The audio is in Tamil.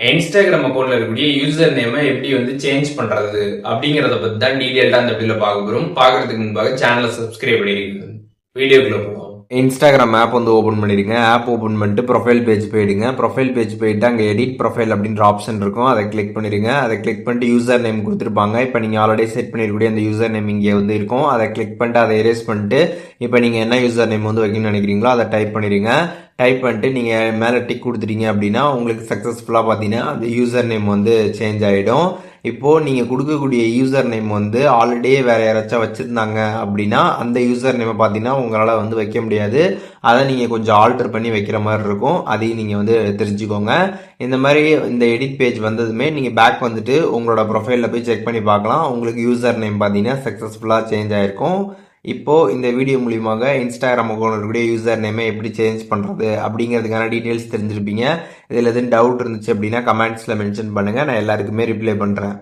இன்ஸ்டாகிராம் அக்கௌண்ட்ல இருக்கக்கூடிய யூசர் நேமை எப்படி சேஞ்ச் பண்றது அப்படிங்கறத பத்தி தான் டீடைல்டா அந்த வீடியோல பார்க்க போறோம். பார்க்கறதுக்கு முன்பாக சேனலை சப்ஸ்கிரைப் பண்ணிடுங்க. வீடியோக்குள்ள போகலாம். இன்ஸ்டாகிராம் ஆப் ஓப்பன் பண்ணிடுங்க. ஆப் ஓப்பன் பண்ணிட்டு ப்ரொஃபைல் பேஜ் போயிடுங்க. ப்ரொஃபைல் பேஜ் போயிட்டு அங்கே எடிட் ப்ரொஃபைல் அப்படின்ற ஆப்ஷன் இருக்கும். அதை கிளிக் பண்ணிடுங்க. அதை கிளிக் பண்ணிட்டு யூசர் நேம் கொடுத்துருப்பாங்க. இப்போ நீங்கள் ஆல்ரெடி செட் பண்ணிருக்கக்கூடிய அந்த யூசர் நேம் இங்கே இருக்கும். அதை கிளிக் பண்ணிட்டு அதை எரேஸ் பண்ணிட்டு இப்போ நீங்கள் என்ன யூசர் நேம் வைக்கணும்னு நினைக்கிறீங்களோ அதை டைப் பண்ணிடுங்க. டைப் பண்ணிட்டு நீங்கள் மேலே டிக் கொடுத்துட்டீங்க அப்படின்னா உங்களுக்கு சக்ஸஸ்ஃபுல்லாக பார்த்தீங்கன்னா அந்த யூசர் நேம் சேஞ்ச் ஆகிடும். இப்போது நீங்கள் கொடுக்கக்கூடிய யூசர் நேம் ஆல்ரெடியே வேறு யாராச்சும் வச்சுருந்தாங்க அப்படின்னா அந்த யூசர் நேமை பார்த்தீங்கன்னா உங்களால் வைக்க முடியாது. அதை நீங்கள் கொஞ்சம் ஆல்டர் பண்ணி வைக்கிற மாதிரி இருக்கும். அதையும் நீங்கள் தெரிஞ்சுக்கோங்க. இந்த மாதிரி இந்த எடிட் பேஜ் வந்ததுமே நீங்கள் பேக் வந்துட்டு உங்களோட ப்ரொஃபைலில் போய் செக் பண்ணி பார்க்கலாம். உங்களுக்கு யூசர் நேம் பார்த்தீங்கன்னா சக்ஸஸ்ஃபுல்லாக சேஞ்ச் ஆகிருக்கும். இப்போது இந்த வீடியோ மூலியமாக இன்ஸ்டாகிராம் அக்கௌண்ட் இருக்கக்கூடிய யூசர் நேமை எப்படி சேஞ்ச் பண்ணுறது அப்படிங்கிறதுக்கான டீட்டெயில்ஸ் தெரிஞ்சிருப்பீங்க. இதில் எதுவும் டவுட் இருந்துச்சு அப்படின்னா கமெண்ட்ஸில் மென்ஷன் பண்ணுங்கள். நான் எல்லாருக்குமே ரிப்ளை பண்ணுறேன்.